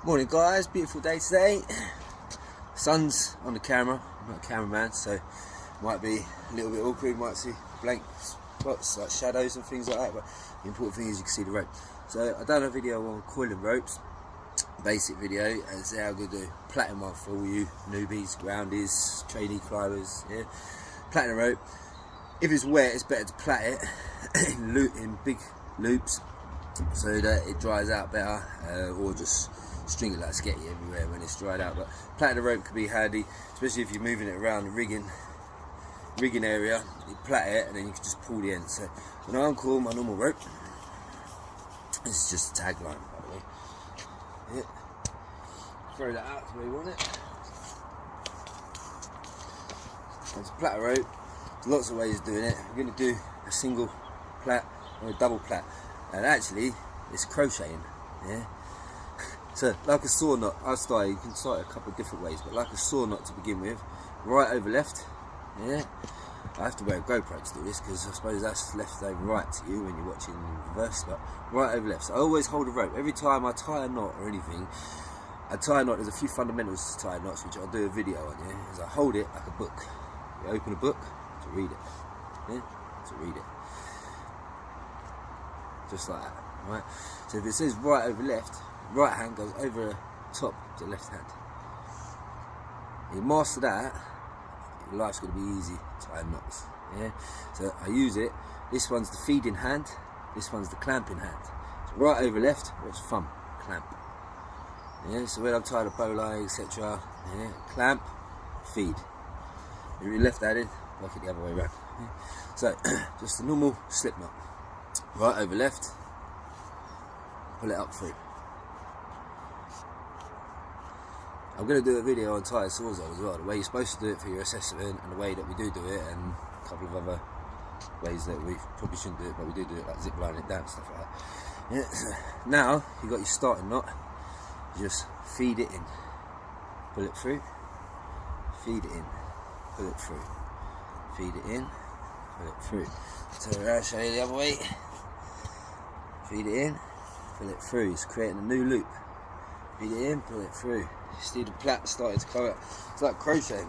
Morning guys, beautiful day today. Sun's on the camera, I'm not a cameraman, so might be a little bit awkward, might see blank spots like shadows and things like that, but the important thing is you can see the rope. So I've done a video on coiling ropes, basic video, and today I'm going to do platinum one for all you newbies, groundies, trainee climbers, yeah. Platinum rope. If it's wet, it's better to plait it in big loops so that it dries out better, or just string it like sketty everywhere when it's dried out. But plait the rope could be handy, especially if you're moving it around the rigging area. You plait it and then you can just pull the end. So when I uncoil my normal rope, this is just a tagline, by the way. Yeah. Throw that out to where you want it. It's a plait rope. There's lots of ways of doing it. We're going to do a single plait or a double plait, and actually it's crocheting. Yeah. So like a saw knot, you can start it a couple of different ways, but like a saw knot to begin with, right over left. Yeah. I have to wear a GoPro to do this because I suppose that's left over right to you when you're watching in reverse, but right over left. So I always hold a rope. Every time I tie a knot or anything, I tie a knot. There's a few fundamentals to tie knots which I'll do a video on. Yeah, is I hold it like a book. You open a book to read it. Yeah, to read it. Just like that. Right. So if it says right over left, right hand goes over top to left hand. You master that, your life's going to be easy tying knots. Yeah. So I use it. This one's the feeding hand. This one's the clamping hand. So right over left, what's thumb? Clamp. Yeah. So when I'm tying a bowline, etc. Yeah. Clamp, feed. If you're left-handed, work it the other way around. Yeah. So just a normal slip knot. Right over left. Pull it up through. I'm going to do a video on tying sawzall as well, the way you're supposed to do it for your assessment and the way that we do it, and a couple of other ways that we probably shouldn't do it, but we do it, like zip lining it down and stuff like that. Yeah, so now you've got your starting knot, you just feed it in, pull it through, feed it in, pull it through, feed it in, pull it through. Turn around, show you the other way. Feed it in, pull it through. It's creating a new loop. Feed it in, pull it through. You see the plait starting to come out. It's like crocheting.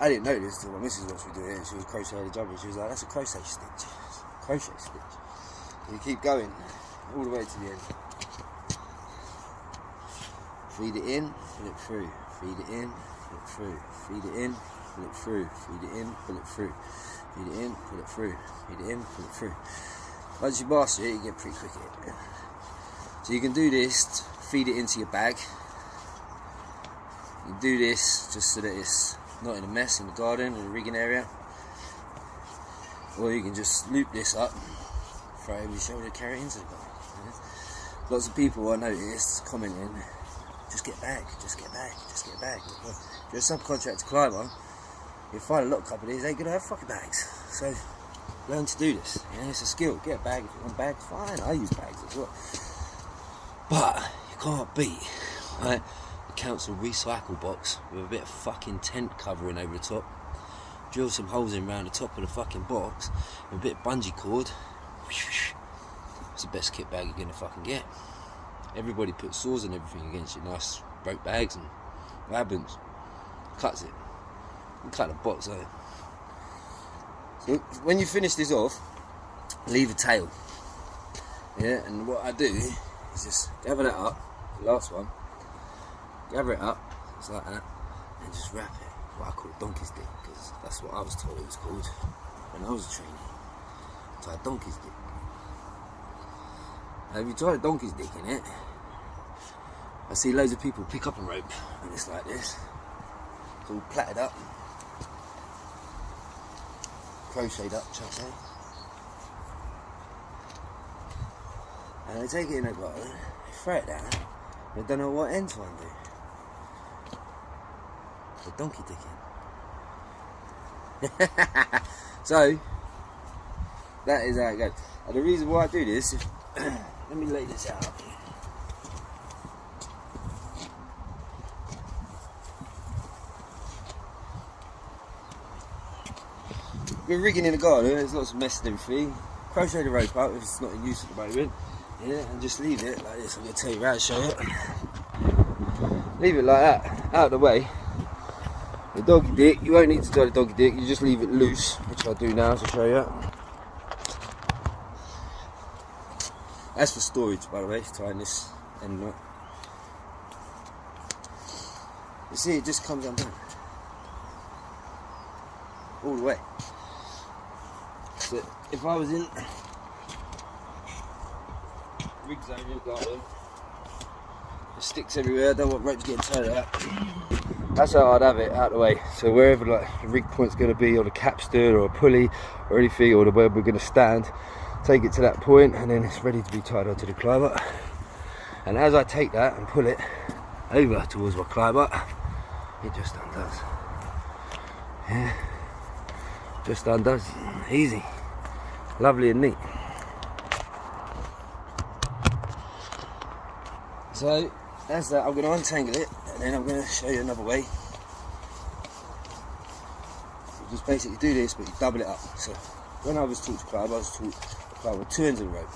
I didn't know this until my missus watched me do it. She was crocheting the jumper. She was like, "That's a crochet stitch. Crochet stitch." You keep going all the way to the end. Feed it in, pull it through. Feed it in, pull it through. Feed it in, pull it through. Feed it in, pull it through. Feed it in, pull it through. Feed it in, pull it through. Once you master it, you get pretty quick at it. So you can do this, feed it into your bag. You do this just so that it's not in a mess in the garden, in the rigging area. Or you can just loop this up, throw it over your shoulder, carry it into the garden. Yeah. Lots of people I noticed commenting, just get a bag, just get a bag, just get a bag. Well, if you're a subcontractor climber, you'll find a lot of companies ain't going to have fucking bags. So learn to do this. Yeah, it's a skill. Get a bag if you want bags, fine. I use bags as well. But you can't beat, right, the council recycle box with a bit of fucking tent covering over the top. Drill some holes in around the top of the fucking box with a bit of bungee cord. It's the best kit bag you're gonna fucking get. Everybody puts saws and everything against your nice rope bags, and what happens? Cuts it. You cut the box out. So when you finish this off, leave a tail. Yeah, and what I do is just gather that up, the last one, gather it up, just like that, and just wrap it, what I call a donkey's dick, because that's what I was told it was called when I was a trainee. So a donkey's dick. Now if you try a donkey's dick in it, I see loads of people pick up a rope, and it's like this, it's all plaited up, crocheted up, shall I say. And they take it in a garden, they throw it down, they don't know what end to undo. The donkey dick in. So, that is how it goes. And the reason why I do this is, let me lay this out. We're rigging in the garden, there's lots of mess and everything. Crochet the rope up if it's not in use at the moment. Yeah, and just leave it like this. I'm going to tell you how to show it. Leave it like that, out of the way. The doggy dick, you won't need to tie the doggy dick, you just leave it loose, which I'll do now to show you. That's for storage, by the way, tying this end knot. You see, it just comes undone. All the way. So, if I was in rig zone in the garden, it sticks everywhere, I don't want ropes getting tied up. That's how I'd have it, out of the way. So wherever like the rig point's going to be, or the capstan, or a pulley, or anything, or where we're going to stand, take it to that point, and then it's ready to be tied onto the climber. And as I take that and pull it over towards my climber, it just undoes. Yeah, just undoes. Easy, lovely and neat. So that's that. I'm going to untangle it, and then I'm going to show you another way. You just basically do this, but you double it up. So when I was taught to climb, I was taught to climb with 2 ends of the rope.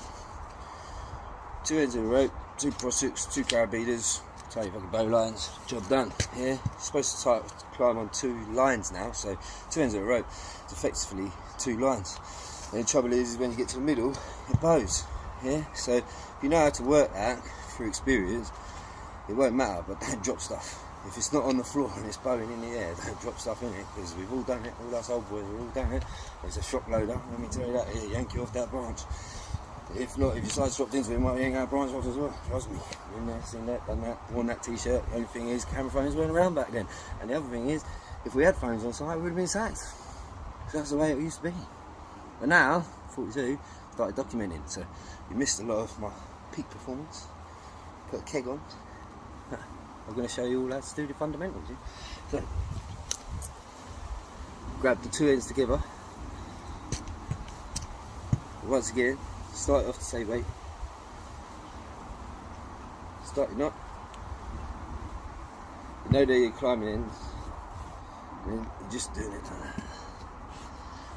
2 ends of the rope, 2 cross hooks, 2 carabiners, tie your fucking bow lines, job done. Yeah, you're supposed to climb on 2 lines now, so 2 ends of the rope is effectively 2 lines. And the trouble is when you get to the middle, it bows. Yeah, so if you know how to work that through experience, it won't matter, but don't drop stuff. If it's not on the floor and it's bowing in the air, don't drop stuff in it, because we've all done it, all us old boys have all done it. It's a shock loader, let me tell you that, it'll yank you off that branch. If not, if your side's dropped into it, it might yank our branch off as well, trust me. Been there, seen that, done that, worn that t-shirt. The only thing is, camera phones weren't around back then. And the other thing is, if we had phones on site, we would have been sacked. So that's the way it used to be. But now, 42, started documenting, so you missed a lot of my peak performance. Put a keg on. I'm going to show you all how to do the fundamentals. Yeah? So, grab the 2 ends together. Once again, start off the same way. Start your knot. You know that you're climbing ends. And then you're just doing it like that.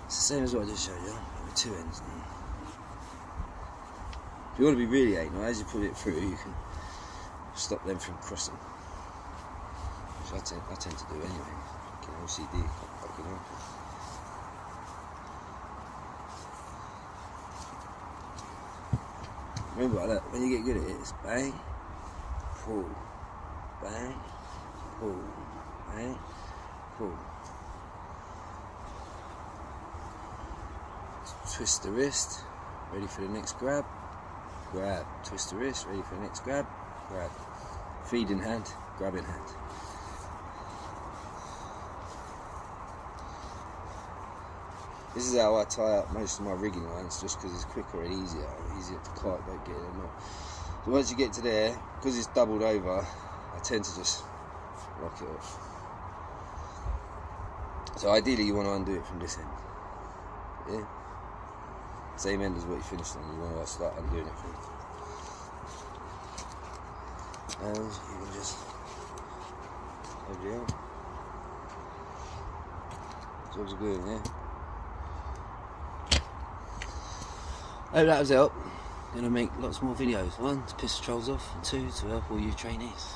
It's the same as what I just showed you, with 2 ends. If you want to be really anal, as you put it through, you can stop them from crossing. Which I tend to do anyway. Fucking OCD, can't fucking help it. Remember like that, when you get good at it, it's bang, pull, bang, pull, bang, pull. Twist the wrist, ready for the next grab, grab, twist the wrist, ready for the next grab, grab. Feed in hand, grab in hand. This is how I tie up most of my rigging lines, just because it's quicker and easier to cut, don't get it or not. So once you get to there, because it's doubled over, I tend to just lock it off. So ideally you want to undo it from this end. Yeah? Same end as what you finished on, you want to start undoing it from. And you can just over here. Job's good, yeah. Hope that was help. Gonna make lots more videos. 1, to piss the trolls off, and 2, to help all you trainees.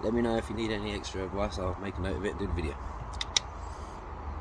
Let me know if you need any extra advice, I'll make a note of it and do the video.